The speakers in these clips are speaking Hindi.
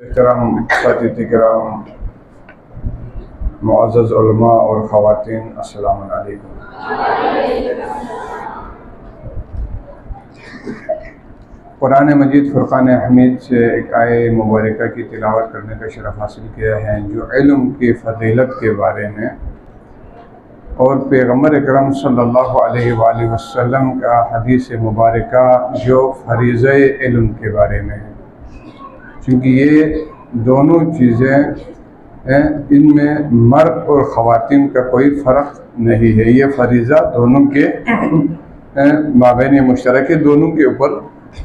करम साथी करम मुअज़्ज़ज़ उलमा और ख़वातीन, अस्सलामु अलैकुम। कुरान मजीद फ़ुरक़ान हमीद से एक आये मुबारका की तिलावत करने का शरफ़ हासिल किया है जो इल्म की फ़जीलत के बारे में और पैगम्बर अकरम सल्लल्लाहु अलैहि वसल्लम का हदीस मुबारका जो फ़रीज़े इल्म के बारे में है। क्योंकि ये दोनों चीज़ें इनमें मर्द और ख़वातीन का कोई फ़र्क नहीं है। ये फ़रीज़ा दोनों के माबैन मुश्तरक दोनों के ऊपर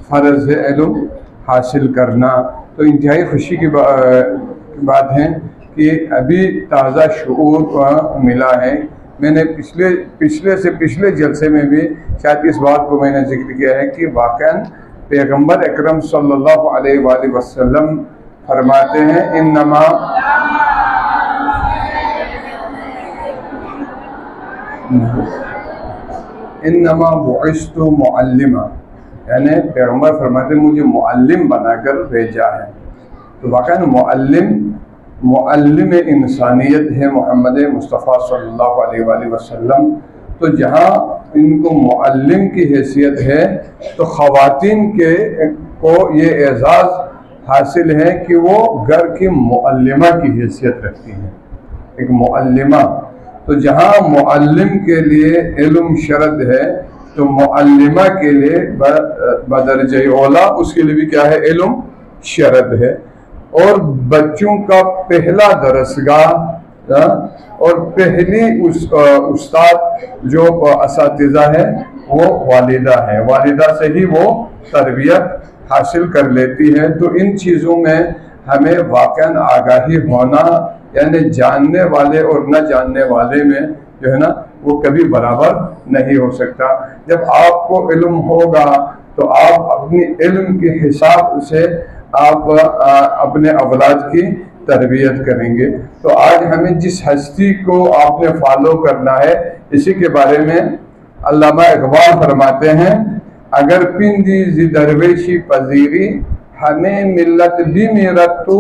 फ़र्ज़ है इल्म हासिल करना। तो इंतहाई खुशी की बात है कि अभी ताज़ा शऊर मिला है। मैंने पिछले जलसे में भी शायद इस बात को मैंने जिक्र किया है कि वाक़अन पैगम्बर अकरम सल्लल्लाहु अलैहि वसल्लम फरमाते हैं इन्नमा बुइस्तु मुअल्लिमा, यानी पैगम्बर फरमाते हैं मुझे मुअल्लिम बनाकर भेजा है। तो वाक़अन मुअल्लिम इंसानियत है मोहम्मद मुस्तफ़ा सल्लल्लाहु अलैहि वसल्लम। तो जहाँ इनको मुअल्लिम की हैसियत है तो ख़वातीन को ये एज़ाज़ हासिल है कि वो घर की मुअल्लिमा की हैसियत रखती हैं, एक मुअल्लिमा। तो जहाँ मुअल्लिम के लिए इल्म शर्त है तो मुअल्लिमा के लिए बदरजे औला उसके लिए भी क्या है, इल्म शर्त है। और बच्चों का पहला दरसगाह और पहली उस्ताद जो असातिज़ा है वो वालिदा है। वालिदा से ही वो तरबियत हासिल कर लेती है। तो इन चीज़ों में हमें वाक़अन आगाही होना, यानी जानने वाले और न जानने वाले में जो है ना वो कभी बराबर नहीं हो सकता। जब आपको इल्म होगा तो आप अपनी इल्म के हिसाब से आप अपने औलाद की तरबियत करेंगे। तो आज हमें जिस हस्ती को आपने फॉलो करना है इसी के बारे में अल्लामा इक़बाल फरमाते हैं, अगर पिंदी जी दरवेशी पजीरी हमें मिल्लत भी मेरा तो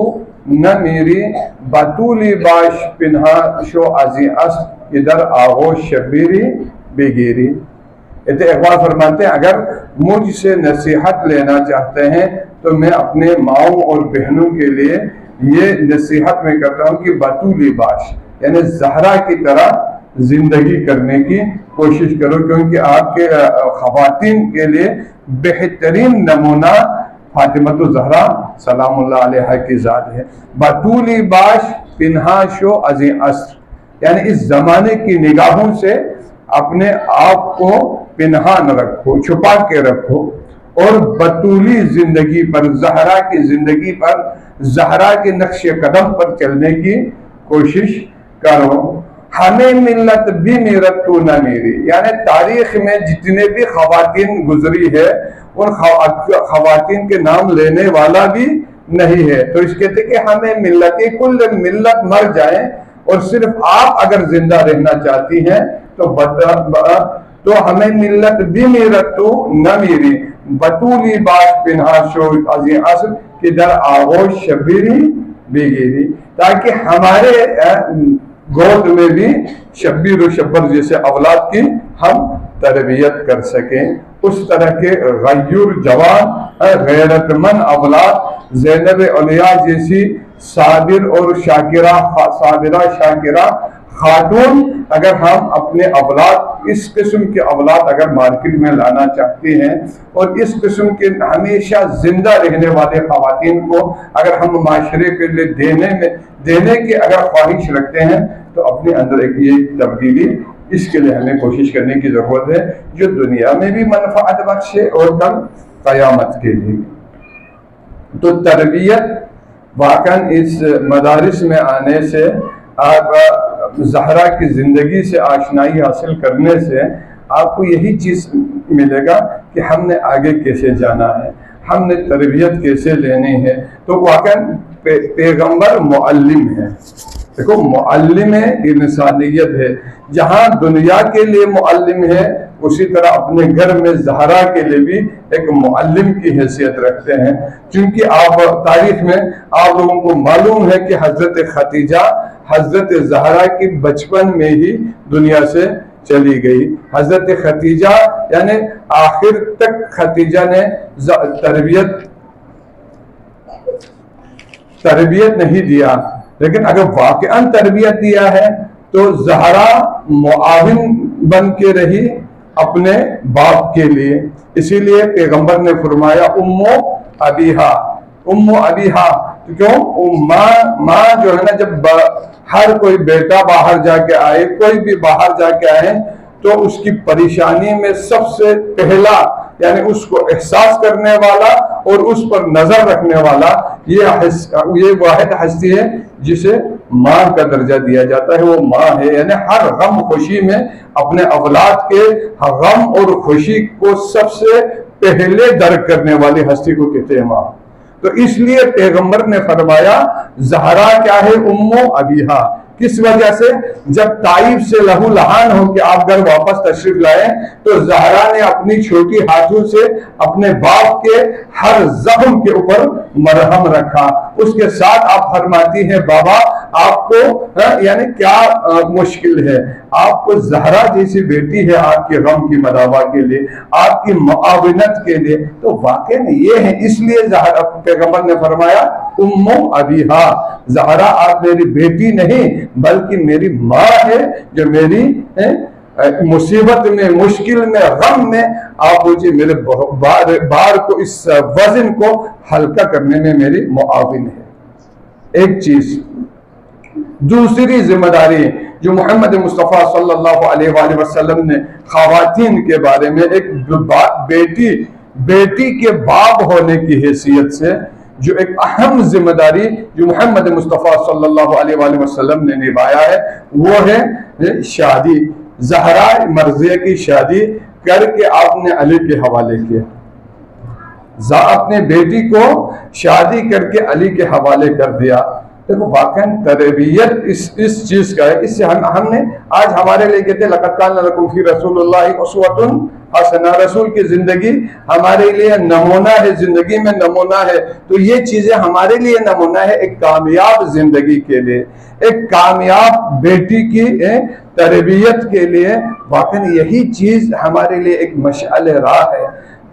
न मेरी बतूली बाश पिन्हा शो अजी अस इधर आगो शबीरी बेगेरी। इक़बाल फरमाते हैं अगर मुझसे नसीहत लेना चाहते हैं तो मैं अपने माओं और बहनों के लिए ये नसीहत में करता हूँ कि बतूली बाश यानी ज़हरा की तरह जिंदगी करने की कोशिश करो, क्योंकि आपके ख़वातीन के लिए बेहतरीन नमूना फातिमतु ज़हरा सलामुल्लाह अलैहा की ज़ात है। बतूली बाश पिन्हाशो अज़ी अस्र, यानी इस ज़माने की निगाहों से अपने आप को पिन्हा न रखो, छुपा के रखो और बतूली ज़िंदगी पर, ज़हरा की ज़िंदगी पर, ज़हरा के नक्शे कदम पर चलने की कोशिश करो। हमें मिल्लत भी मेरा तो न मेरी, यानी तारीख में जितने भी ख़वातीन गुजरी है उन ख़वातीन के नाम लेने वाला भी नहीं है। तो इस कहते कि हमें मिल्लत, कुल मिल्लत मर जाए और सिर्फ आप अगर जिंदा रहना चाहती हैं तो हमें मिल्लत भी मेरा तो न मेरी बतूली बाश पिन्हाशो अज़ी असर कि दर आगोश शबीरी बेगेरी, ताकि हमारे गोद में भी शब्बीर और शब्बर जैसे औलाद की हम तरबियत कर सकें। उस तरह के गयूर जवान गैरतमंद औलाद ज़ैनब औलिया जैसी साबिरा शाकिरा खातून अगर हम अपने औलाद इस किस्म के औलाद अगर मार्केट में लाना चाहते हैं और इस किस्म के हमेशा जिंदा रहने वाले ख़वातीन को अगर हम माशरे के लिए देने की अगर ख्वाहिश रखते हैं तो अपने अंदर एक ये तब्दीली, इसके लिए हमें कोशिश करने की ज़रूरत है जो दुनिया में भी मनफ़ाअत बख्श है और कल क़यामत के लिए। तो तरबियत वाक़अन इस मदारिस में आने से, आप ज़हरा की ज़िंदगी से आशनाई हासिल करने से आपको यही चीज़ मिलेगा कि हमने आगे कैसे जाना है, हमने तरबियत कैसे लेनी है। तो वाक़अन पैगम्बर मुअल्लिम है, देखो मुअल्लिम इंसानियत है, जहां दुनिया के लिए मुअल्लिम है उसी तरह अपने घर में ज़हरा के लिए भी एक मुअल्लिम की हैसियत रखते हैं। क्योंकि आप तारीख में आप लोगों को मालूम है कि हजरत खतीजा हजरत ज़हरा की बचपन में ही दुनिया से चली गई। हजरत खतीजा यानी आखिर तक खतीजा ने तरबियत नहीं दिया, लेकिन अगर वाकई तरबियत दिया है तो ज़हरा मुआविन बन के रही अपने बाप के लिए। इसीलिए पैगंबर ने फरमाया उम्मो अबीहा, उम्मो अबीहा। तो क्यों माँ जो है ना, जब हर कोई बेटा बाहर जाके आए, कोई भी बाहर जाके आए, तो उसकी परेशानी में सबसे पहला यानी उसको एहसास करने वाला और उस पर नजर रखने वाला ये वाहिद हस्ती है जिसे माँ का दर्जा दिया जाता है, वो माँ है। यानी हर गम खुशी में अपने औलाद के गम और खुशी को सबसे पहले दर्क करने वाली हस्ती को कहते हैं माँ। तो इसलिए पैगंबर ने फरमाया ज़हरा क्या है, उम्मो अबीहा। किस वजह से? जब ताइफ से लहू लहान होकर आप घर वापस तशरीफ लाए तो ज़हरा ने अपनी छोटी हाथों से अपने बाप के हर जख्म के ऊपर मरहम रखा। उसके साथ आप फरमाती हैं बाबा आपको यानी क्या मुश्किल है, आपको ज़हरा जैसी बेटी है आपके गम की मदावा के लिए, आपकी मुआविनत के लिए। तो वाकई में ये है, इसलिए ज़हरा पैगंबर ने फरमाया उम्मो अबीहा, ज़हरा आप मेरी बेटी नहीं बल्कि मेरी माँ है, जो मेरी मुसीबत में, मुश्किल में, गम में आप मुझे मेरे बार को, इस वजन को हल्का करने में मेरी मुआविन है। एक चीज। दूसरी जिम्मेदारी जो मोहम्मद मुस्तफ़ा सल्लल्लाहु अलैहि वसल्लम ने ख़वातीन के बारे में एक बेटी के बाप होने की हैसियत से जो एक अहम जिम्मेदारी जो मोहम्मद मुस्तफ़ा सल्लल्लाहु अलैहि वसल्लम ने निभाया है वो है शादी। ज़हरा मर्ज़िया की शादी करके आपने अली के हवाले किया, अपने बेटी को शादी करके अली के हवाले कर दिया। देखो वाकई तरबियत इस चीज का है। इससे हमने आज हमारे लिए कहते हैं लक़द कान लकुम फी रसूलिल्लाहि उसवतुन हसना, रसूल की जिंदगी हमारे लिए नमूना है, जिंदगी में नमूना है। तो ये चीजें हमारे लिए नमूना है एक कामयाब जिंदगी के लिए, एक कामयाब बेटी की तरबियत के लिए। वाकई यही चीज हमारे लिए एक मशाल राह है।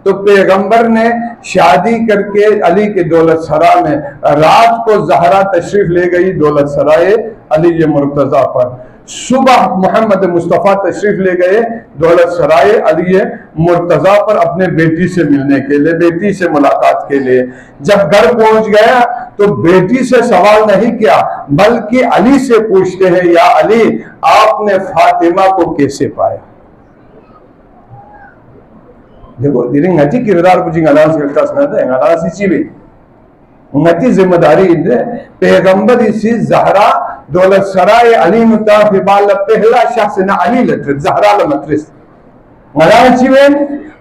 तो पैगंबर ने शादी करके अली के दौलत सरा में, रात को ज़हरा तशरीफ ले गई दौलत सराय अली मुर्तजा पर, सुबह मोहम्मद मुस्तफ़ा तशरीफ ले गए दौलत सराय अली मुर्तजा पर अपने बेटी से मिलने के लिए, बेटी से मुलाकात के लिए। जब घर पहुंच गया तो बेटी से सवाल नहीं किया बल्कि अली से पूछते हैं या अली आपने फातिमा को कैसे पाया। देखो diri ngaji kirdar puji ngalan sekeltas nada ngalan si cibi ngaji जिम्मेदारी inde पैगंबर इसी ज़हरा दौलत सराय अली मुताफी बाल पहला शख्स ना Ali लत्र Zahra लमत्रिस ngalan ciben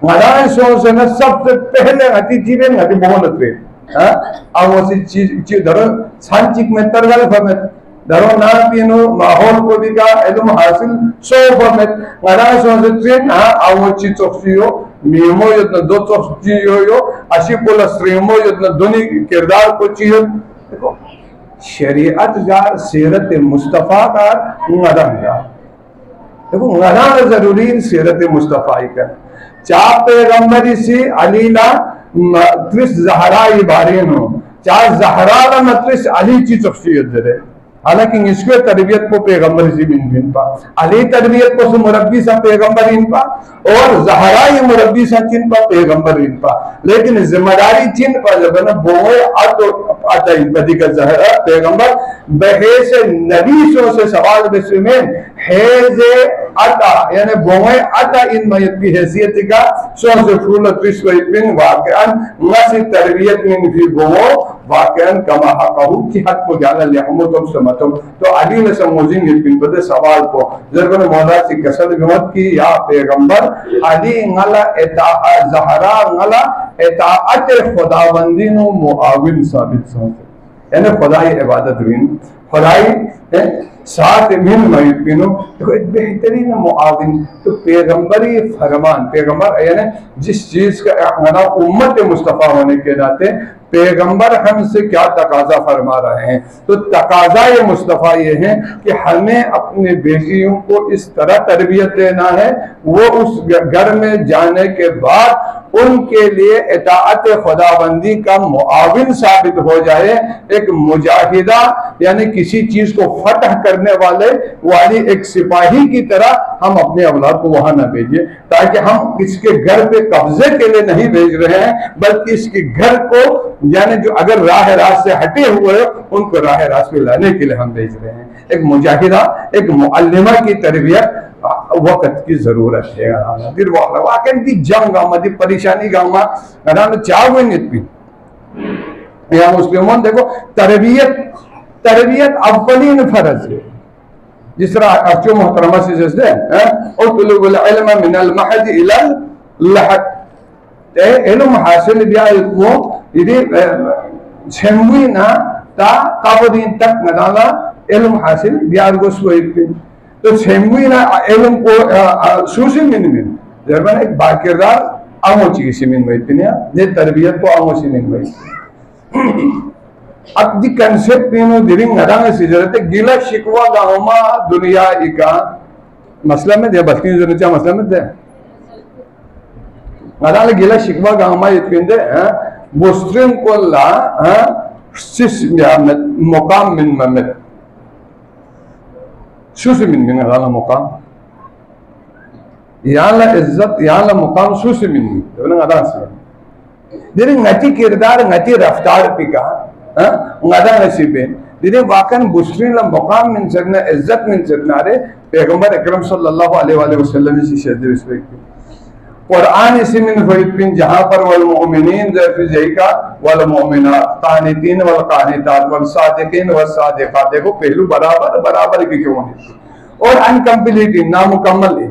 ngalan सो से न सबसे पहले ngaji ciben ngaji बहुत लत्रे हाँ अब वो सी चीज धरो सांचिक में तरगल फमें धरो ना पीनो माहौल को भी का इल्म हासिल सो फमें ngalan सो से ट्रेन हाँ अब वो चीज चोक्सियो मीमो यत्न दो चोक्सियो यो अशी पोला श्रीमो यत्न दोनी किरदार को चियो। देखो शरीयत जार सीरत मुस्तफ़ा का ngadam जार, देखो ngadam जरूरी सीरत मुस्तफ़ा ही का चा पैगंबरी से अलीला त्रिस ज़हरा इबारीन हो चा ज़हरा ला मत्रिस अली की शख्सियत दे। हालांकि इसके तरबियत को पैगंबर से बिन पा, अली तरबियत को से मुरब्बी सा पैगंबर इन पा और ज़हरा ये मुरब्बी सा चिन पा पैगंबर इन पा। लेकिन जिम्मेदारी चिन पा जब ना बोए आता इन पदी का ज़हरा पैगंबर बहे से नबी से सवाल बेस में है जे आता यानी बोए आता इन मयत की हैसियत का सो से फूल त्रिस को इपिन वाकयान मसी तरबियत में भी बोओ वाकयान कमा हक़हु की हक को जाना ले हम तो अली ने समझेंगे पिन पदे सवाल को जरबन मौला से कसद गमत की या पैगंबर अली ngala एता ज़हरा ngala एताअत खुदाबंदी नो मुआविन साबित हो। यानी खुदाई इबादत बिन खुदाई साथ मिल मयूपिनो। देखो एक बेहतरीन मुआविन तो पैगंबरी फरमान, पैगंबर यानी जिस चीज का उम्मत मुस्तफ़ा होने के नाते पैगंबर हमसे क्या तकाजा फरमा रहे हैं, तो तकाजा ये मुस्तफ़ा ये है कि हमें अपने बेटियों को इस तरह तरबियत देना है वो उस घर में जाने के बाद उनके लिए इताअत खुदाबंदी का मुआविन साबित हो जाए, एक मुजाहिदा यानी किसी चीज को फतह करने वाली एक सिपाही की तरह हम अपने औलाद को वहां न भेजिए, ताकि हम इसके घर पे कब्जे के लिए नहीं भेज रहे हैं बल्कि इसके घर को यानी जो अगर राह रास्त से हटे हुए उनको राह रास्त पे लाने के लिए हम भेज रहे हैं। एक मुजाहिदा एक मुअल्लिमा की तरबियत वक्त की जरूरत है। वाकई जंग गाँव परेशानी गाँव या मुस्लिमों देखो तरबियत अव्वलीन फर्ज है। जिस तरह अच्छो मोहतरमा से जैसे उतलुबुल इल्म मिनल महद इलल लहद इल्म हासिल बिया को यदि छेंबुई ना ता काबदीन तक नदाला इल्म हासिल बिया गोस्को तो छेंबुई ना इल्म को सूसी मिन जर्मन एक बाकिरदार आमोची सिमिन में इतने ये तरबियत को आमोची मिन में अब दी कंसेप्ट तीनों दिरिंग नदांग से जरूरत है गिला शिकवा गाँवमा दुनिया इका मसला में दे बत्ती जो नीचे मसला में दे नदांग गिला शिकवा गाँवमा इतने बुस्ट्रिंग को ला सिस मुकाम मिन मम्मत सुसी मिन मिन नदांग मुकाम यहाँ ला इज्जत यहाँ ला मुकाम सुसी मिन मिन नदांग से दिरिंग नती किरदार नती रफ्तार पिका ngada nasibe dine wakan busrin la maqam min sarna izzat min sarna re पैगंबर अकरम सल्लल्लाहु अलैहि वसल्लम की शद रिस्पेक्ट कुरान इसी में फरीद जहां पर वल मोमिनीन ज़ैका वल मोमिनात कानितीन वल कानितात वल सादिकीन वल सादिकात देखो पहलू बराबर की क्यों है और अनकम्प्लीट नामुकम्मल है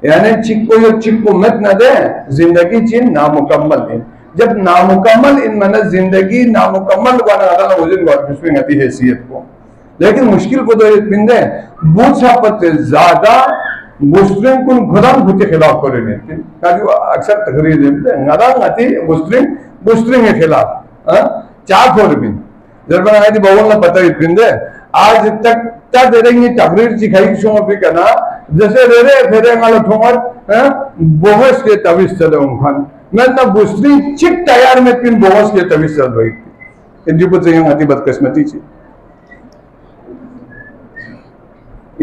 यानी चिक्को मत न दे जिंदगी चिन नामुकम्मल है जब नामुकम्मल इन मन जिंदगी नामुकम्मल वाली हैसियत को लेकिन मुश्किल को तो बिंदे बूझा पत्ते ज्यादा मुस्लिम कुन खुदाम खुद के खिलाफ करे अक्सर तकरीर देते मुस्लिम के खिलाफ चार खोर बिन जब बवल पता बिंदे आज तक क्या दे रही तकरीर सिखाई शो भी करना जैसे रे फेरे माला ठोंगर बोहस के तविस चले खान मैं ना बुस्री चिक तैयार में पिन बोहस के तविस चल रही थी इंजी पर चाहिए आती बदकिस्मती थी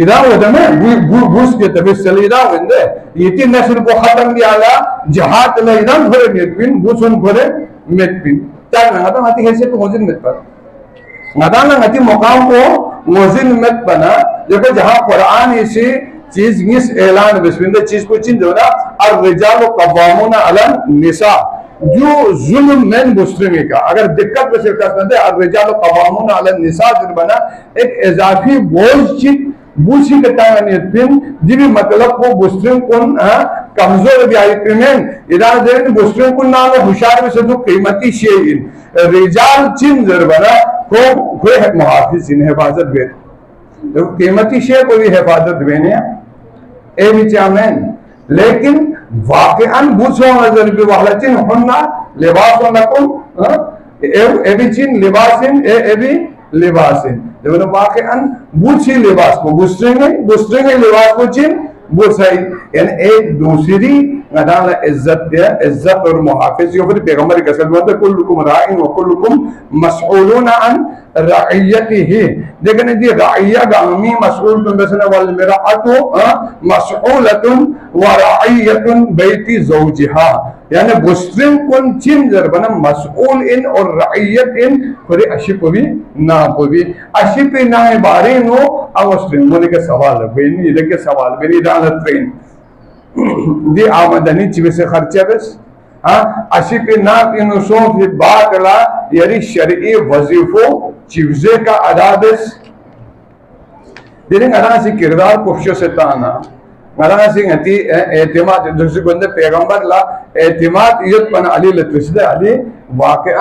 इधर होता मैं बुस के तविस चले इधर होंगे ये तीन नस्ल को खत्म किया ला जहाद ले इधर भरे मेट पिन बुसन भरे मेट पिन चार ना तो आती कैसे तो वजन मेट पर नदाना नती मुकाम को वजन मेट बना देखो जहाँ कुरान इसी चीज मिस ऐलान बिस्मिल्लाह चीज को चिन्ह दो ना और रिजाल कवामुना अलल निसा जो जुल्म में मुस्लिमी का अगर दिक्कत में शिरकत न दे और रिजाल कवामुना अलल निसा जो बना एक इजाफी बोझ चीज बूसी के टाइम पिन जिबी मतलब को मुस्लिम कुन कमजोर भी आई पिमेन इधर दे मुस्लिम कुन नाम होशियार में से जो कीमती शेइन रिजाल चिन्ह जर बना को मुहाफिज इन हिफाजत बेट तो कीमती शेय को भी हिफाजत देने ए विचामेन लेकिन वाकईन बूझो नजर भी वालचिन हुन्ना लिबासों लकुम ए विचिन लिबासिन ए भी लिबासिन जब वाकईन बूझी लिबास को बुस्ट्रिंग लिबास को चिन बुसाई यानी एक दूसरी नदाला इज्जत और मुहाफिज यो फिर पैगंबर का सल्लल्लाहु अलैहि कुल्लुकुम राइन व कुल्लुकुम मसऊलुन अन रइयतिही देखने दी रइया गामी मसऊल तुम बसना वल मिराअतु मसऊलतुन व रइयतुन बैति ज़ौजिहा यानी मुस्लिम कुन चिन जरबना मसऊल इन और रइयत इन फिर अशिपवी ना पवी अशिपी ना बारे नो मुस्लिम बोले के सवाल बेनी लेके सवाल बेनी दालत ट्रेन दी आमदनी चिवे से खर्चा बस अशिपी ना इन सो फिर बातला यानी शरई वजीफो चिवजे का अदा बस दिलिंग अदा से किरदार कुफ्शो से ताना अदा से गति एतिमाद दूसरे बंदे पैगंबर ला एतिमाद युद्ध पन अली लतुशदे अली वाकई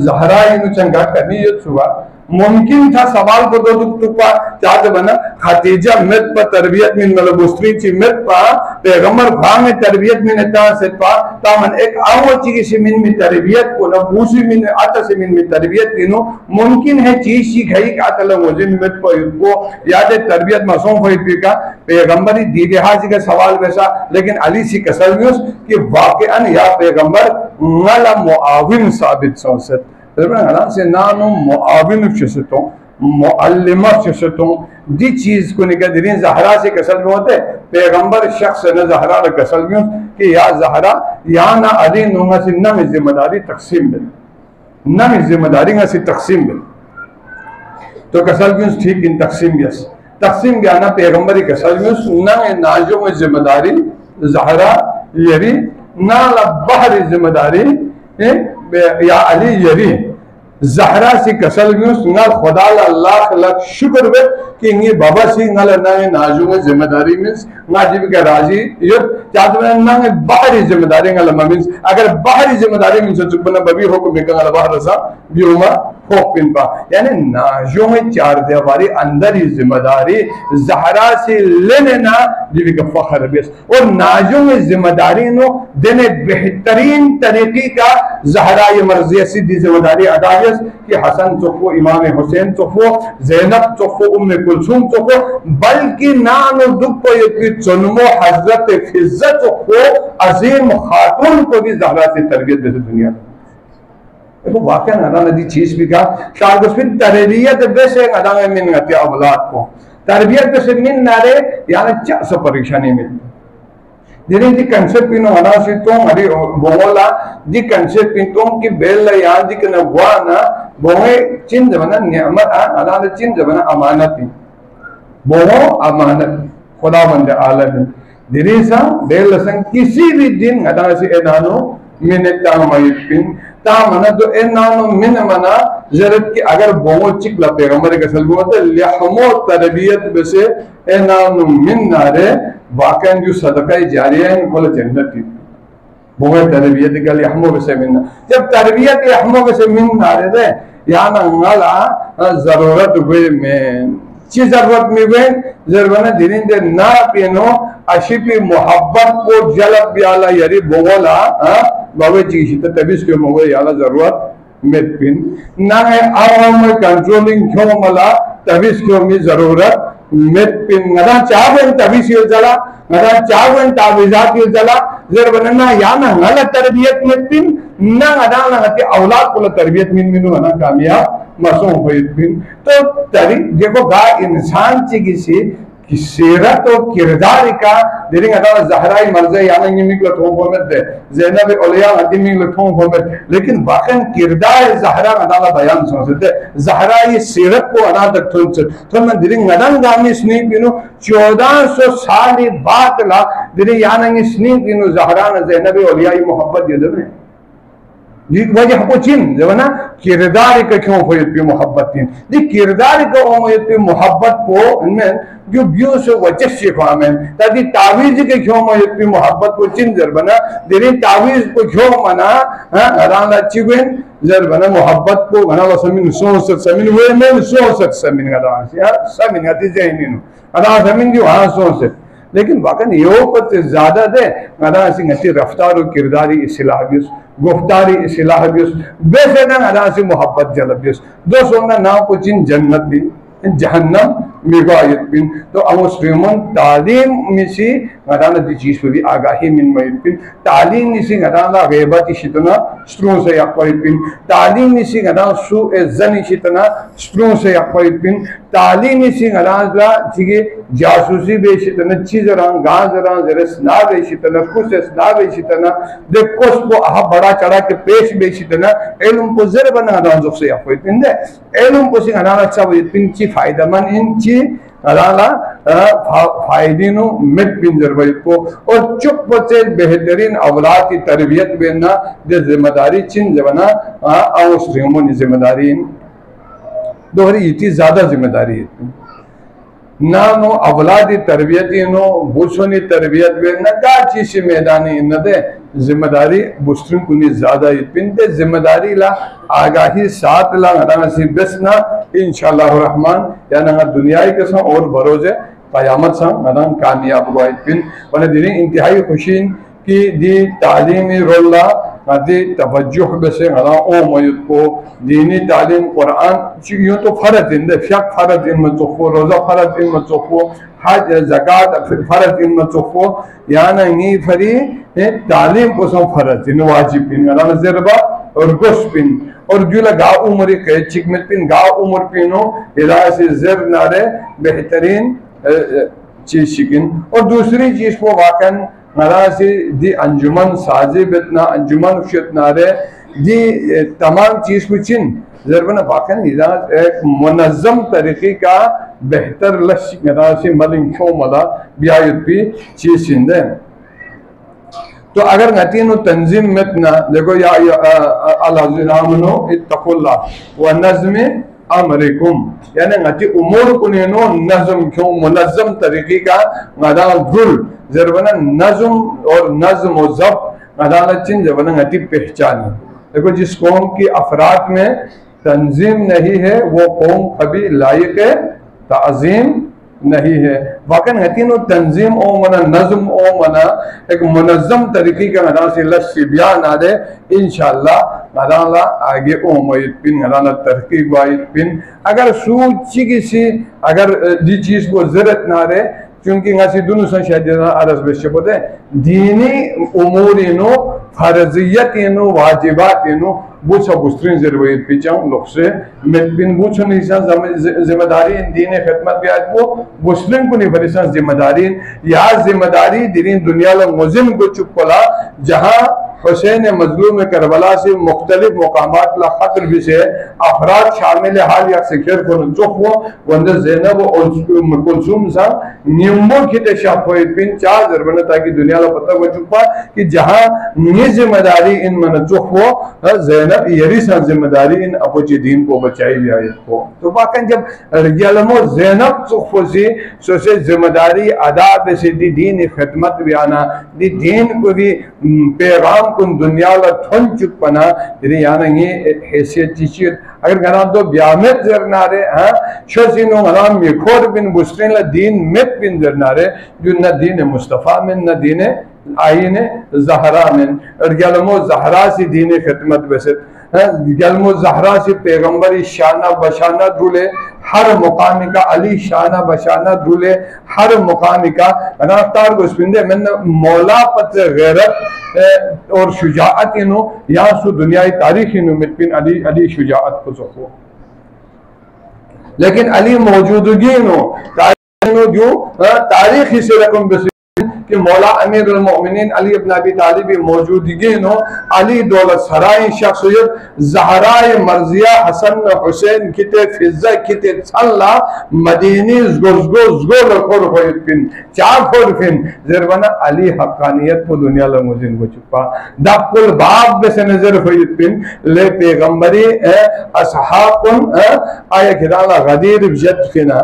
जहरा इन चंगा करनी ये सुबह मुमकिन था सवाल को दो तुक्का चाहते बना खतीजा मत पर तरबियत में मतलब बुस्त्री ची मत पा पैगंबर खां में तरबियत में नेता से पा तामन एक आव चीज से मिन में तरबियत को ना दूसरी मिन आता से मिन में तरबियत तीनों मुमकिन है चीज सीखाई का तला मुझे मत पर को याद है तरबियत मासूम हुई थी का पैगंबर ही दीगे हाजी का सवाल वैसा लेकिन अली सी कसर में कि वाकई या पैगंबर माला मुआविन साबित सोचत से नानो मुआविन शसतों मुअल्लिमा शसतों दी चीज को निकल जहरा से कसल में होते पैगंबर शख्स न जहरा न कसल में कि या जहरा या ना अली नुंगा से न में जिम्मेदारी तकसीम बिल न में जिम्मेदारी न से तकसीम बिल तो कसल में ठीक इन तकसीम गया ना पैगंबरी कसल में न नाजों में जिम्मेदारी जहरा यरी ना बहरी जिम्मेदारी या अली यरी जहरा से कसल में खुदा लाख लाख शुक्र वे कि ये बाबा सी ना नाजू में जिम्मेदारी मीन्स नाजिब का राजी ये चाहते हैं ना बाहरी जिम्मेदारी ना मीन्स अगर बाहरी जिम्मेदारी मीन्स चुपना बबी हो को मेका बाहर रसा बियोमा हो पिन पा यानी नाजू में चार दीवारी अंदर ही जिम्मेदारी जहरा से लेने ना जीवी का फखर बेस और नाजू में जिम्मेदारी नो देने बेहतरीन तरीके का जहरा ये मर्जी सीधी जिम्मेदारी अदा कि हसन चुफो इमाम हुसैन चुफो ज़ैनब चुफो उम्मे कुलसूम चुफो बल्कि नानो दुखो ये चुनमो हजरत फिज़्ज़ा चुफो अजीम खातून को भी ज़हरा से तरबियत देते दुनिया में देखो वाकई ना नदी चीज भी का तारगुस फिर तरबियत बेसे अदा में मिन गति औलाद को तरबियत बेसे मिन नारे यानी क्या सब परेशानी मिलती jadi di konsep pino ana sitong ari bongola di konsep pintong ki bella ya di kana buana bonge chin zamana ni'mat ana da chin zamana amanat bongo amanat खुदावंद आलम jadi sa bella sang kisi भी दिन ada si enano mineta mayipin ta mana do enano min mana जरूरत की अगर bongo चिकला पैगंबर के सलबो तो लहमो तरबियत बसे enano min नारे वाकई जो सदका जारिया है बोले जन्नत की बहुत तरबियत का यहमो से मिलना जब तरबियत यहमो से मिलना रहे यहाँ नाला जरूरत हुए में चीज जरूरत में वे जरूरत धीरे ना पिनो अशिपी मोहब्बत को जलब ब्याला यरी बोला बाबे चीज तो तभी इसके मोगे याला जरूरत में पिन ना है आवाम में कंट्रोलिंग क्यों मला तभी इसके में जरूरत में पिन नदा चावन तभी से चला नदा चावन तावीज़ात ये चला जर बनना या ना गला तरबियत में पिन ना नदा ना हते औलाद को तरबियत में मिनो ना कामयाब मासूम होई पिन तो तरी देखो गा इंसान चिकिसी कि सीरत और किरदार का देरिंग अदा ज़हराई मर्ज़े यानी ये मिक्ल थों फॉर्मेट दे ज़ैनब औलिया हती मिक्ल थों फॉर्मेट लेकिन वाकई किरदार ज़हरा अदा बयान सोचते ज़हरा ये सीरत को अदा तक थों मैं देरिंग अदा गामी स्नीक बिनो 1400 साल बाद ला देरिंग यानी स्नीक बिनो ज़हरा न ज़ैनब औलिया ये मोहब्बत ये दे वजह को चिन जो ना किरदार का क्यों होयत पे मोहब्बत तीन दी किरदार का होयत पे मोहब्बत को इनमें जो व्यू से वजह से फामें ताकि तावीज के क्यों होयत पे मोहब्बत को चिन जर बना देरी तावीज को क्यों मना अराना चिवेन जर बना मोहब्बत को गना वसमिन सोसत समिन वे में सोसत समिन गदा यार समिन गति जैनिनो अदा समिन जो हां सोसत लेकिन वाकई यो पत ज्यादा दे अदा सिंह अच्छी रफ्तार और किरदारी इस्लाहियत गुफ्तारी इस्लाहियत बेसे ना अदा से मोहब्बत जलबियत दो सोना ना को जिन जन्नत दी जहन्नम मिगायत बिन तो अमुस्लिमन तालीम मिसी गदाना दी चीज पे भी आगाही मिन मयत बिन तालीम मिसी गदाना गैबत शितना स्ट्रों से यकवयत बिन तालीम मिसी गदाना सु जन शितना स्ट्रों से यकवयत बिन तालीम मिसी गदाना ठीक जासूसी बे शितना चीज रंग गाज रंग जरस ना बे शितना कुछ ना बे शितना दे कोस को आह बड़ा चढ़ा के पेश बे शितना इल्म को जर बना गदाना जो से यकवयत बिन दे इल्म को सिंह गदाना अच्छा बिन ची फायदा मन इंची अलाला फायदीनो मिट बिन जरबई को और चुप से बेहतरीन औलाद की तरबियत बेना दे जिम्मेदारी चिन जबना और जिम्मेदारी दोहरी इतनी ज्यादा जिम्मेदारी है नानो अवलादी तरबियत नो बुसोनी तरबियत बे न का चीज मैदानी न दे जिम्मेदारी बुस्ट्रिंग कुनी ज्यादा पिंदे जिम्मेदारी ला आगाही साथ ला नगा सी बस ना इंशाअल्लाह रहमान या नगा दुनिया के सा और भरोसे क़यामत सा नगा कामयाब हुआ पिन वने दिन इंतहाई खुशी की दी तालीमी रोला दी तवज्जुह बसे गला ओ मयुत को दीनी तालीम कुरान यूं तो फर्ज इन दे शक फर्ज इन मचोफो रोजा फर्ज इन मचोफो हज ज़कात फर्ज इन मचोफो याना नी फरी तालीम को सो फर्ज इन वाजिब इन गला ज़रबा और गोश पिन और जुला गा उम्र के चिकमत पिन गा उम्र पिनो इला से ज़र नारे बेहतरीन चीज शिकिन। और दूसरी चीज को वाकन मरासी दी अंजुमन साजिब इतना अंजुमन नारे दी तमाम चीज को चिन जरबना वाकन एक मुनज़्ज़म तरीके का बेहतर लश मरासी मलिंग शो मला बियायुत भी चीज चिंदे। तो अगर नतीनो तंजीम में देखो या अल्लाह इत्तक़ुल्लाह व नज़्म अमरिकुम यानी नती उमूर कुनेनो नज़्म क्यों मुनज़्ज़म तरीके का गदा धुल जरबना नज़्म और नज़्म और ज़ब्त अदालत चिन जरबना नती पहचान। देखो जिस कौम की अफराद में तंजीम नहीं है वो कौम कभी लायक ताज़ीम नहीं है। वाकन हतीनो तंजीम ओ मना नज़्म ओ मना एक मुनज़्ज़म तरीके का गदा से लश्य बयान आ दे इंशाअल्लाह गदाला आगे ओ मयत पिन गदाला तरकीब वायत पिन अगर सूची किसी अगर दी चीज को जरूरत ना रहे क्योंकि ngasi dunu san syadina aras besyabode dini umurino farziyatino wajibatino bu sabustrin zerwayet picham lokse medbin bu chon insan जिम्मेदारी दीन खिदमत भी आज वो मुस्लिम को नहीं फरिसान जिम्मेदारी या जिम्मेदारी दीन दुनिया लो मुजिम को चुप कोला जहाँ हुसैन मजलूम करबला से मुख्तलिफ मकामात ला खतर भी से अफराद शामिल हाल या सिखर को चुप वंदे ज़ैनब और कुलसुम सा निम्बो की शाफोई पिन चार जरबना ताकि दुनिया ला पता को चुपा कि जहाँ ये जिम्मेदारी इन मन चुप हो ज़ैनब यही सा जिम्मेदारी इन अपोची दीन को बचाई भी आयत को। तो बाकन जब रियालमो ज़ैनब चुप हो सी सोचे जिम्मेदारी अदा से दी दीन खिदमत भी आना दी दीन को भी पैगाम कुन दुनिया ला थन चुप पना तेरे याना ये हैसियत चीज़ अगर गना दो ब्यामत जरनारे हाँ शोसिनो गनाम मिखोर बिन बुस्रिन ला दीन में बिन जरनारे जो न दीन मुस्तफ़ा में न दीन आईने ज़हरा में और गलमो ज़हरा से दीन खिदमत वैसे गलमो ज़हरा से पैगंबरी शाना बशाना दूले हर मुकामी का अली शाना बशाना दूले हर मुकामी का अनाफ्तार को स्पिंदे मैंने मौला पत्र गैरत और शुजाअत इनो यहाँ सु दुनियाई तारीख इनो मितपिन अली अली शुजाअत को ज़ोको लेकिन अली मौजूदगी इनो तारीख ही से रकम बस कि मौला अमीरुल मोमिनीन अली इब्न अबी तालिब मौजूदगी नो अली दौलत सराय शख्सियत ज़हराए मर्जिया हसन हुसैन किते फिज़्ज़ा किते सल्ला मदीनी ज़गो लखोर होइपिन चाखोर फिन ज़रबना अली हक़ानियत को दुनिया ला मुजिन को चुपा दकुल बाब बे से नजर होइपिन ले पैगंबरी असहाबुन आया खिदाला गदीर जद फिना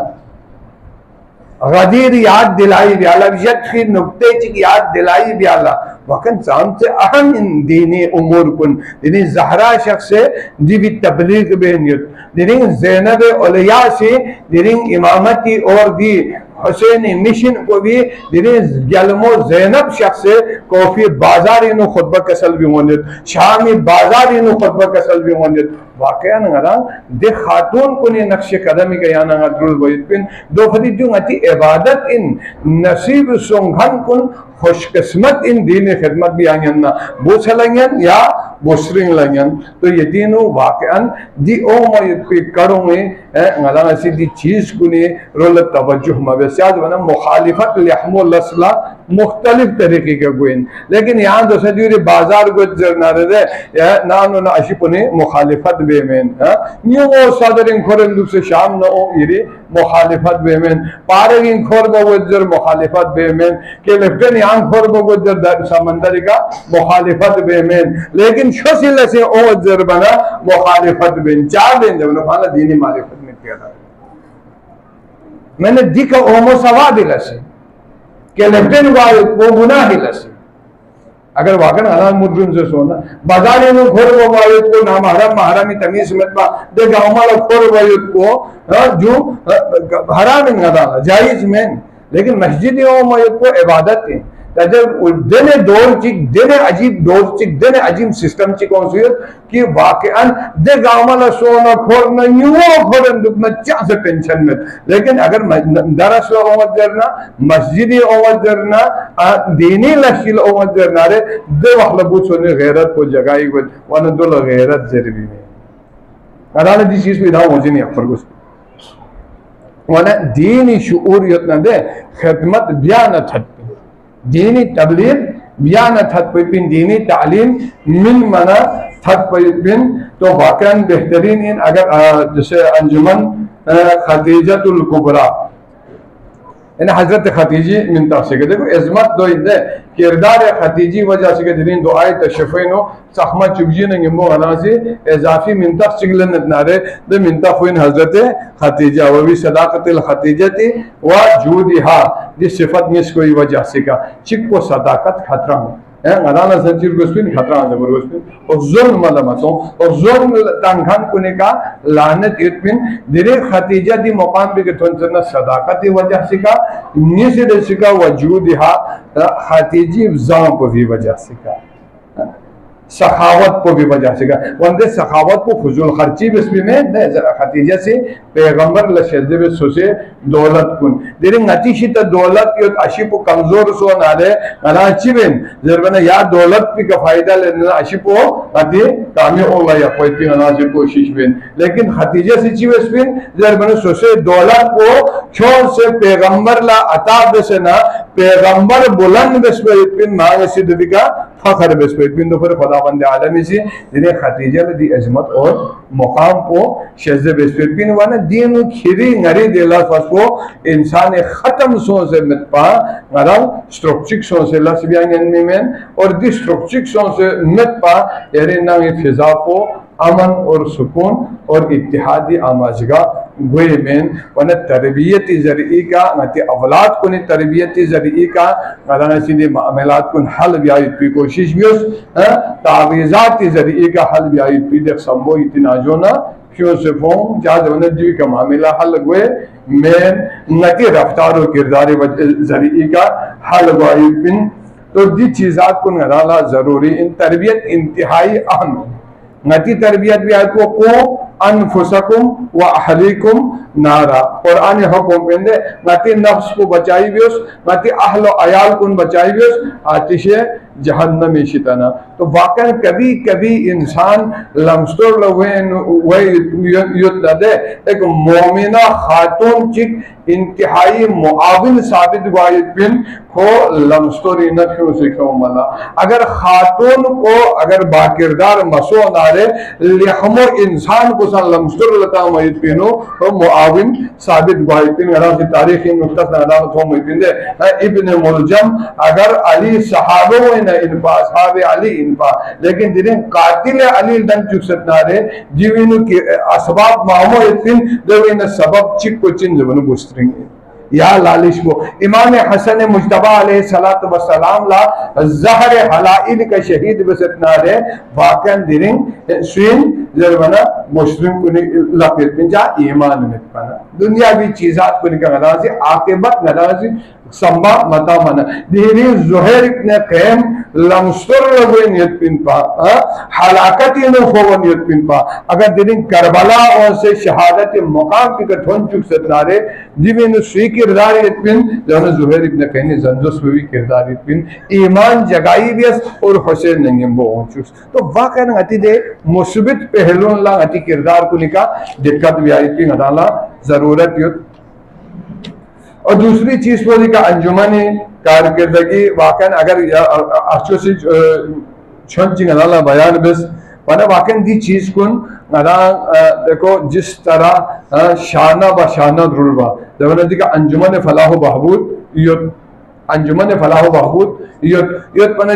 गदीर याद दिलाई ब्याला यकी नुक्ते की याद दिलाई ब्याला वकन साम से अहम इन दीनी उमूर कुन दीनी ज़हरा शख्स से दीवी तबलीग बेनियत दीनी ज़ैनब औलिया से दीनी इमामती और दी हुसैन मिशन को भी दीनी गलमो ज़ैनब शख्स से कोफी बाजार इनो खुतबा कसल भी होने शामी बाजार इनो खुतबा कसल भी होने वाकया नगरा दे खातून को ने नक्शे कदमी का याना गदरुल वइपिन दो फदी जो अति इबादत इन नसीब सोंघन कुन खुशकिस्मत इन दीन खिदमत भी आयन ना बोसलंगन या बोसरिंग लंगन। तो ये तीनों वाकयान दी ओ मय करो में गला सी दी चीज को ने रोल तवज्जुह मबसाद वना मुखालिफत लहमुल असला मुख्तलिफ तरीके के गोइन लेकिन यहाँ दो सजूरी बाजार गुजर ना रे ना ना अशिपुने मुखालिफत बेमेन न्यू वो सदरिंग खोरन दुसे शाम न ओ इरी मुखालिफत बेमेन पारेगिंग खोर बवजर मुखालिफत बेमेन के लेफ्टन यहाँ खोर बवजर समंदर का मुखालिफत बेमेन लेकिन शोसिल से ओ वजर बना मुखालिफत बेन चार दिन जब न फाला दीनी मारिफत में किया था मैंने दिका ओमो सवाद लसी के लेफ्टेन वो गुनाह लसी अगर वाकन हलाल मुर्जुम से सोना बाजारे में खोर वो वायुत को नाम हराम हरामी तमीज मत बा दे गांव वाला खोर वायुत को जो हराम इन गदा जायज में लेकिन मस्जिद को इबादत है देने दौर चिक देने अजीब दौर चिक देने अजीब सिस्टम चिक कौन सी कि वाकई दे गांव वाला सोना खोर न युवा खोर दुख न क्या से टेंशन में लेकिन अगर दरस ओमत जरना मस्जिद ओमत जरना दीनी लशील ओमत जरना रे दे वक्त लगू सोने गैरत को जगाई वन दुल गैरत जरूरी है अदालत दी चीज विधा मुझे नहीं अफर कुछ वन दीनी शूरियत न दे खिदमत बयान थत दीनी तबलीग बयान थत पिन दीनी तालीम मिन मना थत पिन तो वाकई बेहतरीन इन अगर जैसे अंजुमन खदीजतुल कुबरा इन हजरत खदीजी मिनता से देखो इज़्मत दो इधे किरदार खदीजी वजह से के दिन दुआए तशफ़ीनो सखमा चुबजी ने मो अनासी इजाफी मिनता चिगलन नारे दे मिनता फुइन हजरत खदीजा व भी सदाकतुल खदीजती व जूदिहा ये सिफत में कोई वजह से का चिक को सदाकत खतरा गदाना संचिर गोस्पिन खतरा जबर गोस्पिन और जुल्म मलमतों और जुल्म तंगन कुने का लानत इतमिन दिरे खदीजा दी मुकाम पे के थोन सदाकत वजह से का निसे दे से का वजूद हा खदीजी जाम को भी वजह से का सखावत को भी वजह से का वंदे सखावत को फुजुल खर्ची बिस्मी में खदीजा से पैगंबर लशदे में सोसे दौलत कुन दिरे नतीशी त दौलत यो अशिपो कमजोर सो नाले अना चिबिन जरबना या दौलत भी का फायदा लेना अशिपो अति कामी होगा या कोई भी अना से कोशिश बिन लेकिन खदीजा से चिबिस बिन जरबना सोसे दौलत को छोड़ से पैगंबर ला अता बसना पैगंबर बुलंद बिन मांग सिद्दीक का फखर बिन तो फिर खुदावंद आलमी से जिन्हें खदीजा ने दी अजमत और मुकाम को शज़ बिन वाना दीन खिरी नरी देला फसको इंसान खत्म सो से मितपा गरम स्ट्रक्चर सो से लसबियान में और दी स्ट्रक्चर सो से मितपा यानी ना ये फिजा को अमन और सुकून और इत्तेहादी आमाजगा गोए में वन तरबियती जरिए का नती अवलाद को तरबियती जरिए का गदाना सीधे मामलात को हल ब्याई पी कोशिश भी उस तावीज़ाती जरिए का हल ब्याई पी देख संभव इतना जो ना क्यों से फों जहाँ जीवी का मामला हल हुए में नती रफ्तार और किरदार जरिए का हल ब्याई पिन तो दी चीज़ात को नराला जरूरी इन तरबियत इंतहाई अहम नती तरबियत भी आपको को अनफुसकुम व अहलीकुम नारा कुरान हुक्म पेंदे नती नफ्स को बचाई भी उस नती अहल अयाल को बचाई भी उस आतिशे जहन्नम शितना तो वाकई कभी कभी इंसान लमस्टोर दे एक मोमिना खातून चिक इंतहाई मुआविन साबित बिन को लमस्टोरी न क्यों से क्यों मना अगर खातून को अगर बाकिरदार मसो नारे लिखमो इंसान को सन लमस्टोर लता मयत पिनो तो मुआविन साबित बिन अरा से तारीखी नुक्ता अदालत हो मयत दे इब्न मुलजम अगर अली सहाबों न इनपा साहब अली इनपा लेकिन दिन कातिल अली दन चुकसत नारे जीविनु की असबाब मामो इतिन देविन सबब चिक को चिन जबन बुस्तरिंग या लालिश को इमाम हसन मुज्तबा अलैहिस्सलातु वस्सलाम ला ज़हर हलाइल का शहीद बसत नारे वाकन दिरिंग स्विन जरबना मुस्लिम को लफिल पिंजा ईमान में पना दुनिया भी चीज़ात को निकल गलाजी आकिबत गलाजी संबा मता मना देरी ज़ुहैर इब्न क़ैम लमस्तर लगवे नियत पिन पा हलाकत नो फोव नियत पिन पा अगर दिन करबला और से शहादत मुकाम की कठोन चुक सतनारे जिमिन सुई किरदार इतपिन जन ज़ुहैर इब्न क़ैम ने जंजस में भी किरदार इतपिन ईमान जगाई बियस और हुसैन नंगेंबो चुस तो वाकई नती दे मुस्बित पहलुन ला नती किरदार को निका दिक्कत भी आई थी अदाला जरूरत युद्ध और दूसरी चीज को लिखा अंजुमन कारकर्दगी वाकई अगर अच्छो से छंचिंग अदाला बयान बस वना वाकई दी चीज कुन अदा देखो जिस तरह शाना बशाना रुलवा जब नदी का अंजुमन फलाह बहबूद यो अंजुमन फलाह बहबूद यो पने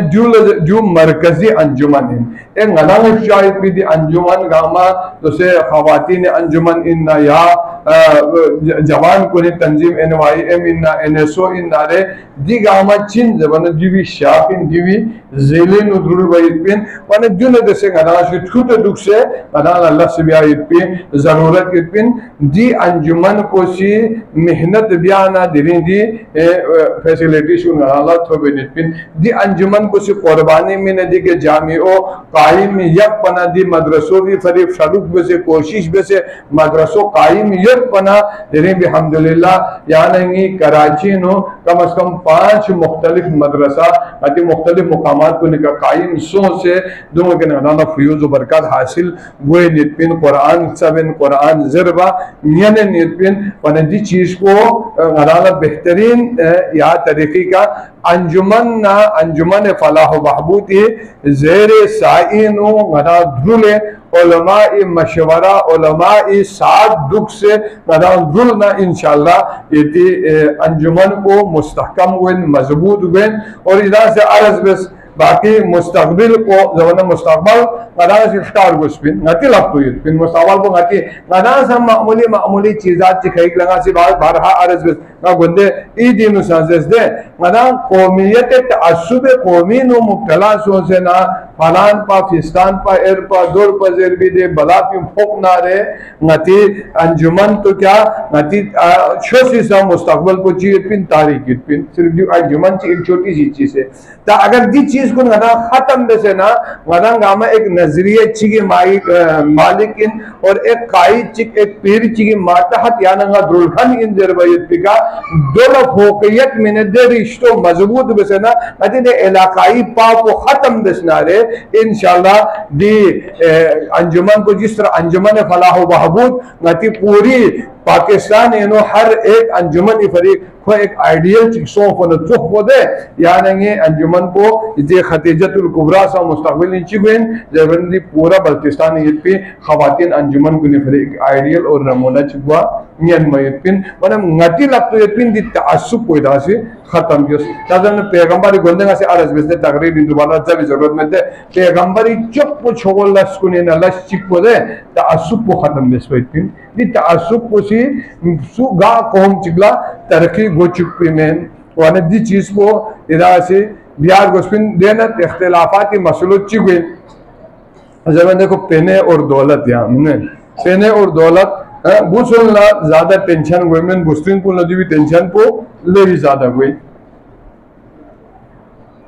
जो मरकजी अंजुमन है एक गलांग शायद भी दी अंजुमन गामा तो से खवातीन अंजुमन इन या जवान को तंजीम NYM इन्ना NSO इन्ना रे दी गामा चिन जवान जीवी शाकिन जीवी जेलिन उधर बाइपिन वाने जुने दसे गनाश के छूटे दुख से गनाल अल्लाह से बिया इतपिन जरूरत इतपिन दी अंजुमन को सी मेहनत बियाना दिरी दी फैसिलिटी शुन गनाला थोबे इतपिन दी अंजुमन को सी कुर्बानी में नदी के जामिओ कायम यक पना दी मदरसों की फरीब शरूफ बसे कोशिश बसे मदरसों कायम यक पना दिरी भी अल्हम्दुलिल्लाह यहाँ नहीं कराची नो कम से कम 5 मुख्तलिफ मदरसा अति मुख्तलिफ मुकामात को निका कायम सो से दोनों के नाना फ्यूज बरकत हासिल हुए नितपिन कुरान सबन कुरान ज़रबा नियने नितपिन पनजी चीज को नाना बेहतरीन या तरीक़े का अंजुमन फलाह बहबूद ज़ेरे साइनो गना धुले उलमाए मशवरा उलमाए साथ दुख से गना धुलना इंशाअल्लाह इति अंजुमन को मुस्तहकम हुए मजबूत हुए और इधर से अर्ज़ बस बाकी मुस्तकबिल को जवाना मुस्तकबल गना से स्टार गुस्पिन गति लगतो ये पिन मुस्तकबल को गति गना से मामूली चीज़ात चिखाई लगा से बारहा अर्ज़ बस ना गुंदे ई दिन साज़ेस दे गना कौमियत तअस्सुब कौमी नो मुब्तला सो से ना फलान पा फिस्तान पा एर पा दौर पा ज़ेर भी दे बला पी फोक ना रे गति अंजुमन तो क्या गति छोटी सा मुस्तकबल को चीज़ पिन तारीख पिन सिर्फ जो अंजुमन एक छोटी सी चीज़ है ता अगर दी चीज को गना खत्म बसे ना गना गामा एक नजरिए चिगे मालिकिन और एक कायद चिक एक पीर चिगे मातहत याना दुल्हन इन जरबयत पिका दोला फोकियत में दे रिश्तों मजबूत बसे ना अदे इलाकाई पा को खत्म बसना रे इंशाल्लाह दी अंजुमन को जिस तरह अंजुमन फलाह बहबूद गति पूरी पाकिस्तान इनो हर एक अंजुमन फरीक को एक आइडियल चिक्सों को नचुख को दे यानी अंजुमन को इसे खतीजतुल कुबरा सा मुस्तकबिल इंचिगुइन जबरदस्ती पूरा बल्तिस्तान ये पे खवातीन अंजुमन को फरीक आइडियल और नमूना चिगवा नियन मयपिन वरना ngati lakto yepin di ta'assub ko idasi khatam yos tadan पैगंबरी गोंदेगा से अर्ज बेसे तकरीर इन दोबारा जब जरूरत में दे पैगंबरी चुप को छोगल लस को ने लस चिक को दे ta'assub को खत्म बेस यपिन di ta'assub को सी सु गा कौम चिगला तरक्की गो चुक पे में वाने दी चीज को इदासे बिहार गोस्पिन देना इख्तिलाफाती मसलो चिगुइन जब देखो पेने और दौलत यहाँ पेने और दौलत बुसुल्ला ज्यादा टेंशन हुए मैं बुस्टिंग को नदी भी टेंशन को ले ही ज्यादा हुई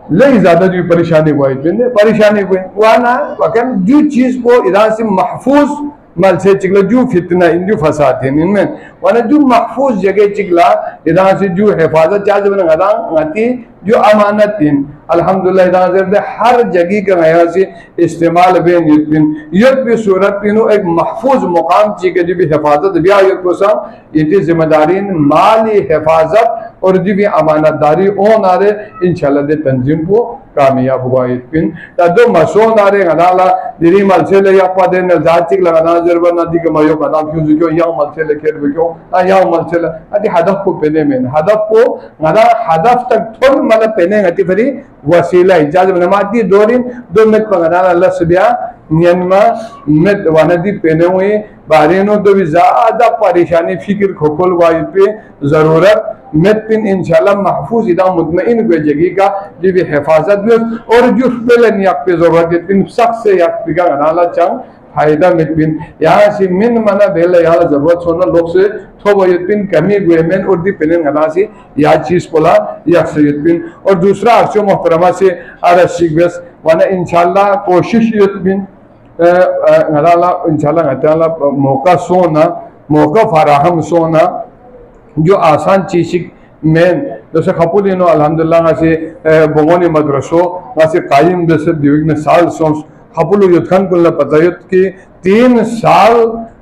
ले ही ज्यादा जो परेशानी हुई इतने परेशानी हुई वाना वकन जो चीज को इधर से महफूज मल से चिकला जो फितना इन जो फसाद हैं इनमें वाना जो महफूज जगह चिकला इधर से जो हिफाजत चार्ज बना गदा आती जो अमानत इन अल्हम्दुलिल्लाह इधर हर जगह का नया से इस्तेमाल बेन युद्ध भी सूरत पिनो एक महफूज मुकाम ची के जो भी हिफाजत बिया युद्ध को सब ये जिम्मेदारी माली हिफाजत और जो भी अमानतदारी ओ नारे इंशाल्लाह दे तंजीम को कामयाब हुआ इतपिन तदो मसो नारे गनाला दिरी मल से ले अपा दे न जातिक लगाना जरबा नदी के मयो बना फ्यूज क्यों या मल से ले खेर क्यों या मल से अति हदफ को पेने में हदफ को गना हदफ तक थोड़ मतलब पेने गति फरी वसीला इजाजत नमाती दोरिन दो मिनट पगना अल्लाह सुबिया नियनमा मिनट वानदी पेने हुए बारिनो तो भी ज्यादा परेशानी फिक्र खोखल वाई पे जरूरत मिनट पिन इंशाल्लाह महफूज इदा मुतमईन को जगह का जो भी हिफाजत भी और जो पेलन याक पे जरूरत पिन सख्त से याक पिका गनाला चंग फायदा मितपिन यहाँ से मिन मना बेला यहाँ जरूरत सोना लोग से थोड़ा युद्धिन कमी हुए में और दी पेन गना से यह चीज बोला यह युद्धिन और दूसरा अर्शो मोहतरमा से अरशिक बस वना इंशाल्लाह कोशिश युद्धिन गनाला इंशाल्लाह गताला मौका सोना मौका फराहम सोना जो आसान चीज में जैसे खपुल इनो अल्हम्दुलिल्लाह से बंगोनी मदरसों वहाँ से कायम जैसे दिवग साल सोच खपुल युद्धन कुल्ला पता युद्ध की 3 साल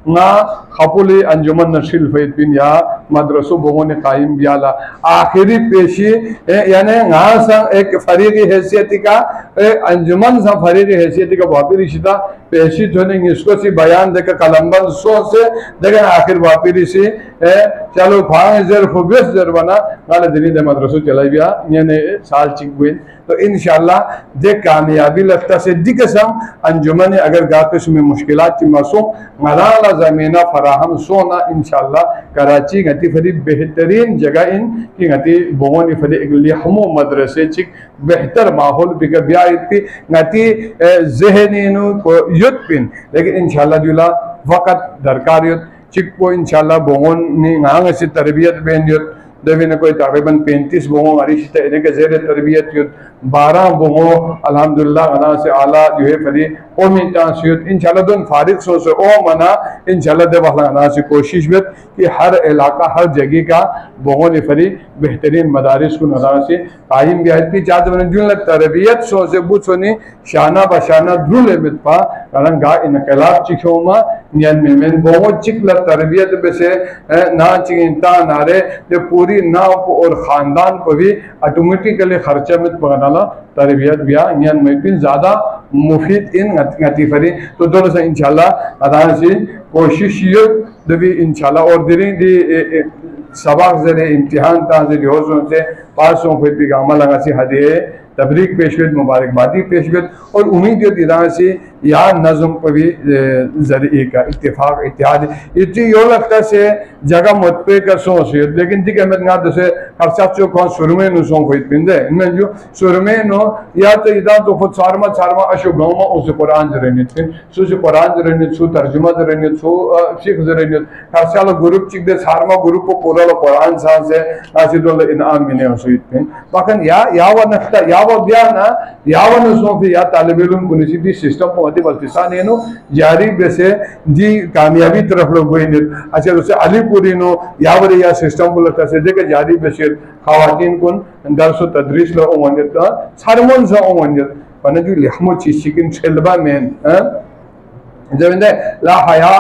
ना खपुल अंजुमन नशील फैद बिन या मदरसों बोने कायम बियाला आखिरी पेशी यानी एक फरीकी हैसियती का अंजुमन सा फरीकी हैसियती का वापी रिश्ता पेशी थोने इसको सी बयान देकर कलम्बन सो से देखें आखिर वापी रिशी चलो 5,000 बना गाले दिनी दे मदरसों चलाई बिया यानी साल चिकविन तो इंशाल्लाह दे कामयाबी लगता से दिकसम अंजुमन अगर गाकश में मुश्किलात की मसो मलाला ज़मीना फराहम सोना इंशाल्लाह कराची गति फरी बेहतरीन जगह इन की गति बोनी फरी लिहमो मदरसे चिक बेहतर माहौल बिका ब्याइती गति ज़हनी नु को युद्ध पिन लेकिन इंशाल्लाह जुला वक़्त दरकार युद्ध चिक को इंशाल्लाह बोन नि गांग से तरबियत बेन युद्ध देवी ने कोई तकरीबन 35 बोंगों अरिश्ते इन्हें के ज़ेर तरबियत युद्ध 12 बोंगों अल्हम्दुलिल्लाह अना से आला जो है फरी ओमी तांसियत इंशाल्लाह दोन फारिग सो से ओ मना इंशाल्लाह दे वाला अना से कोशिश बेत कि हर इलाका हर जगह का बोंगों ने फरी बेहतरीन मदारिस को नज़र से कायम बियात की चाहते बने जुन तरबियत सो से बुत सोनी शाना बशाना द्रुले बित पा कारण गा इनकलाब चिखोमा नियन में बोंगों चिकला तरबियत बसे ना चिंता नारे जो पूरी नाव और ख़ानदान को भी ऑटोमेटिकली खर्चा में पकड़ना तरबियत बिया नियन में ज़्यादा मुफीद इन गतिफरी तो दोनों से इंशाल्लाह अदा से कोशिश ये दबी इंशाल्लाह और दिरी दी सबक जरे इम्तिहान ताज़े जोशों से पासों को भी गामा लगा से हदिये तबरीक पेशवेद मुबारकबादी पेशवेद और उम्मीद इदारा से या नज़म पर भी जरिए का इत्तेफाक इत्यादि इतनी यो लगता से जगह मुतपे का सोच लेकिन ठीक है मैं जैसे हर साथ जो कौन सुरमे नु सों कोई पिंदे इनमें जो सुरमे नो या तो इधर तो खुद सारमा सारमा अशु गाँव में उसे कुरान जरने थे सुसे कुरान जरने सु तर्जुमा जरने सु शिख जरने हर साल ग्रुप चिक दे सारमा ग्रुप को पूरा कुरान सा से आसिदुल इनाम मिने उसे पिन बाकन या वो नफ्ता या वो बयाना या वो नसों फिर या तालिब इल्म कुनिसिटी सिस्टम को मत बल्किसान है नो जारी वैसे जी कामयाबी तरफ लोग गए ने अच्छा उसे अलीपुरी नो यावरे या सिस्टम को लगता से देखे जारी वैसे ख़वातीन कुन दरस व तदरीस लो ओमंजत का सारमन सा ओमंजत पने जो लिहमो चीज़ चिकन शेल्बा में जब इंदे ला हया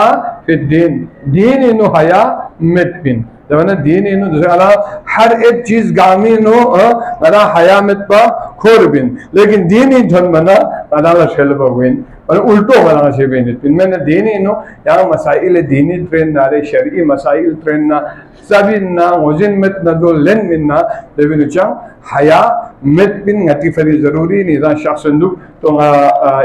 फिर दीन इनो हया मित पिन जब दीन इनो दूसरे अला हर एक चीज़ गामी नो अला हया मित पा खोर बिन लेकिन दीन ही धन बना अला शेल्बा बिन और उल्टो बना से बेनित मैंने दीनी नो यहाँ मसाइल दीनी ट्रेन ना रे शरई मसाइल ट्रेन ना सभी ना वजन मत न दो लेन मिन्ना लेकिन उच्चा हया मत पिन गति फरी ज़रूरी निज़ा शख्संदुक तो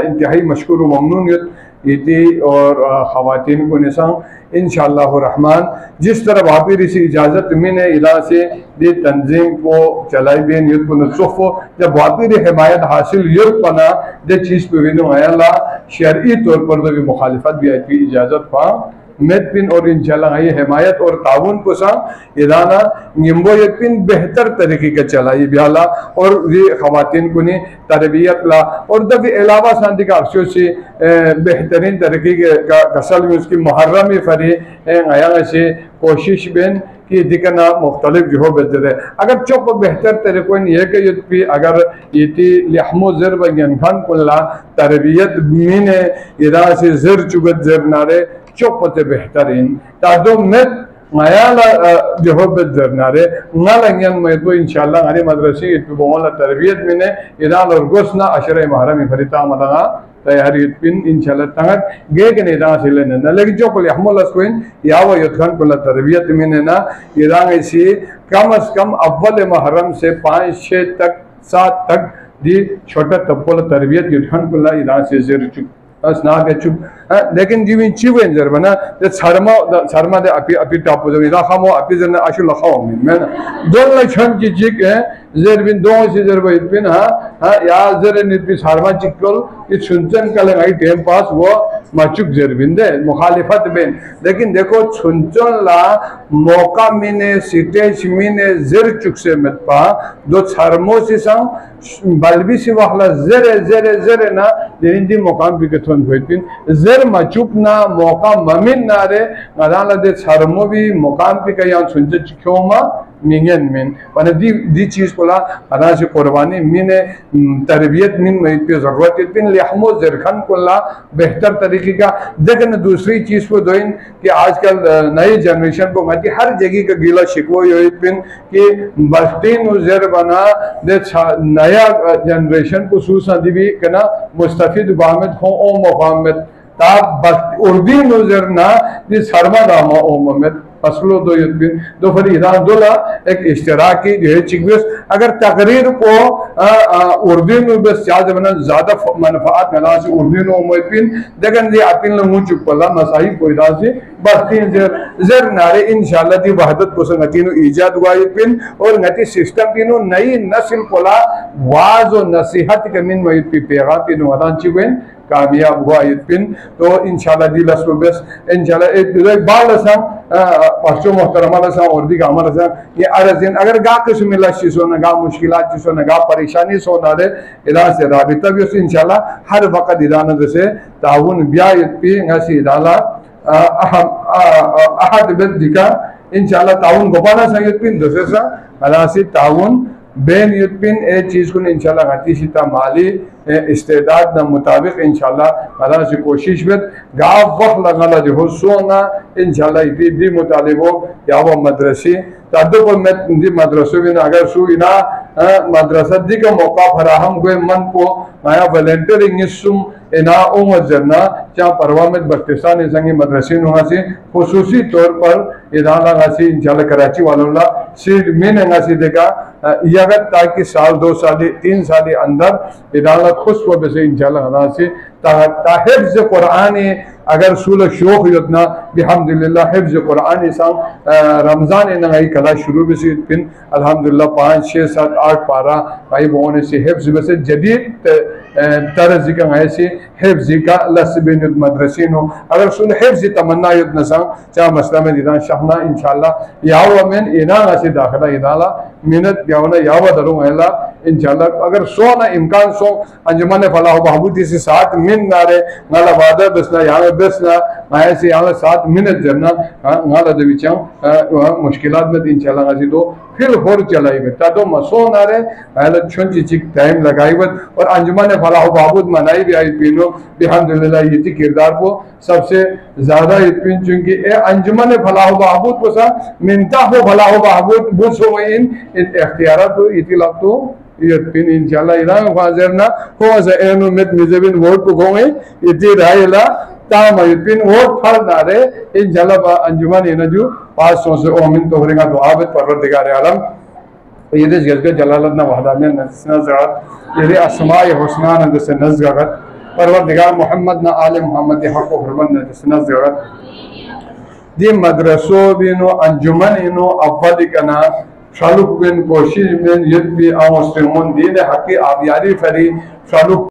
इंतहाई मशकूर ममनून इति और ख़वातीन को निशान इंशाअल्लाह रहमान जिस तरह वापी इसी इजाज़त मैंने इला से दे तंजीम को चलाई बेन युद्ध को नसुफ़ो जब वापी हिमायत हासिल युद्ध पना दे चीज़ पे विनो आया शरई तौर पर तो भी मुखालिफत भी आई इजाज़त पा मेद पिन और इंशाल्लाह ये हिमायत और ताउन को सा इदाना निम्बो यकिन बेहतर तरीके का चलाई बियाला और ये ख़वातीन को ने तरबियत ला और दफे अलावा शांति का अफसोस से बेहतरीन तरीके का कसल में उसकी मुहर्रम फरी आया से कोशिश बेन कि दिखना मुख्तलिफ जो हो बेहतर है अगर चौक बेहतर तरीक़ों ये कि युद्ध भी अगर ये लहमो ज़र बन खान कुल्ला तरबियत मीने इदा से ज़र चुगत ज़र नारे चौपते बेहतरीन तादो में मायाला जो हो बेहतर नारे नालंगन में तो इंशाल्लाह हमारे मदरसे इतने बोला तरबियत में ने इदाल और गोस्ना अशरे महरम फरिता मलगा तैयारी पिन इंशाल्लाह तंगत गे के ने दास लेने ना लेकिन जो कोई हमल अस्कोइन या वो युद्धन को तरबियत में ने ना इदांग इसी कम से कम अव्वल महरम से 5-6 तक 7 तक दी छोटा तबकोल तरबियत युद्धन को इदांग से ज़रूर चुप ना के चुप लेकिन जीवन चिवें जर बना ते शर्मा दे अपी टापो जब इदा खामो अपी जर आशु लखाओ मैं दो लक्षण की चिक है जर बिन दो से जर बिन बिन हाँ या जर नित्य शर्मा चिकल ये सुनचन कल आई टाइम पास वो मचुक जर बिन दे मुखालिफत बिन लेकिन देखो सुनचन ला मौका मिने सिटेज मिने जर चुक से मत पा दो शर्मो से संग बल्बी से वाला जरे ना जिंदी मुकाम भी कथन होइतिन जर मचुप ना मौका ममिन ना रे गदाला दे शर्मो भी मुकाम पे कया सुनचे क्यों मा मिंगन मिन वन दी चीज कोला अना से कुर्बानी मिने तरबियत मिन में पे जरूरत पिन लहमो जरखन कोला बेहतर तरीके का देखने दूसरी चीज को दोइन कि आजकल नई जनरेशन को मत हर जगह का गीला शिकवो यो पिन कि बस्तीन उजर बना दे नया जनरेशन को सूसा दिवी कना मुस्तफिद बामद हो ओ मोहम्मद ताब उर्दी नजर ना जिस हरमा नामा ओ मोहम्मद असलो दो युद्ध दो फिर ईरान दोला एक इश्तराकी जो है चिकबिस अगर तकरीर को उर्दू में बस चार्ज बना ज़्यादा मनफात मिला से उर्दू में उम्मीद देखन दे आपिन लोगों चुपला मसाई कोई दास से बस्ती जर नारे इंशाल्लाह दी वहदत को संगतिनो इजाद हुआ पिन और नती सिस्टम पिनो नई नस्ल कोला वाज और नसीहत के मिन में पैगाम पिनो अदान चिवेन कामयाब हुआ पिन तो इंशाल्लाह दी लसो बस इंशाल्लाह एक बाल संग पांचों मोहतरमा लसा और दी गामा लसा ये अरजिन अगर गा किस्म मिला चीज़ों ना गा मुश्किलात चीज़ों ना गा परेशानी सो ना दे इधर से राबिता भी उस इंशाल्लाह हर वक्त इधर जैसे ताउन ब्याह पी ऐसी इधाला अहद बेदिका इंशाल्लाह ताउन गोपाना संगीत पिन दूसरे सा अलासी ताउन बेन युद्ध ए चीज़ को इंशाल्लाह गति सीता माली इस्तेदाद न मुताबिक इंशाल्लाह अल्लाह से कोशिश में गाँव वक्त लगा जो हो सोना इंशाल्लाह इतनी मुतालिब हो या वो मदरसे तादो को मैं मदरसों में अगर सू इना मदरसा दी का मौका फराहम हुए मन को माया वॉलंटियरिंग सुम इना उमर जरना जहाँ परवा में बख्तिस्तान संगी मदरसे वहाँ से खुसूसी तौर पर इदारा गासी इंशाल्लाह कराची वालों ला सीट में गासी देखा यगत ताकि साल 2 साल 3 साल अंदर इदारा खुश हो बसे इंशाल्लाह गासी हिफ्ज़ कुरान अगर सूल शोक योजना बिहम्दुलिल्लाह हिफ्ज़ कुरान सांग रमज़ान नंगाई कला शुरू भी से फिर अल्हम्दुलिल्लाह 5 6 7 8 पारा भाई बोने से हिफ्ज़ बसे जदीद तरज का ऐसे हिफ्ज़ का लसबिन मदरसिन हो अगर सूल हिफ्ज़ तमन्ना योजना सांग चाह मसला में दिदा शहना इंशाल्लाह याव में इना से दाखिला इदाला मिनत यावना याव दरो अल्लाह इंशाल्लाह अगर सो ना इम्कान सो अंजुमन फलाह बहबूदी से साथ मिन नारे नाला वादा बसना यहाँ बसना माया से यहाँ 7 मिनट जरना नाला दे विचार मुश्किलात में इंशाल्लाह गाजी दो फिर होर चलाई में तातो मसो नारे पहले छुंची चिक टाइम लगाई वत और अंजुमन फलाह बहबूद मनाई भी आई पिनो बिहम्दुलिल्लाह ये किरदार को सबसे ज्यादा इतपिन चूंकि ए अंजुमन फलाह बहबूद को सा मिनता हो फलाह बहबूद बुझ हो इन इख्तियारात तो इतिलाफ तो यत्पिन इंशाल्लाह इलाह फाजरना हो ज़ैनु मित मिजबिन वोट को गोए इति रायला ताम यत्पिन वोट फल दारे इंशाल्लाह अंजुमन इनजू 500 से ओमिन तोहरेगा दुआ बत परवरदिगार आलम ये देश गजग जलालतना वहदानियत नज़रात ये अस्माए हुस्ना न जैसे नज़गत परवरदिगार मोहम्मद न आले मोहम्मद हक व हुरमत न जैसे नज़गत दी मदरसो बिनो अंजुमन इनो अव्वल कना शालुक बिन कोशिश बिन युद्ध भी आमोस्तेमोन दीन हकी आबियारी फरी शालुक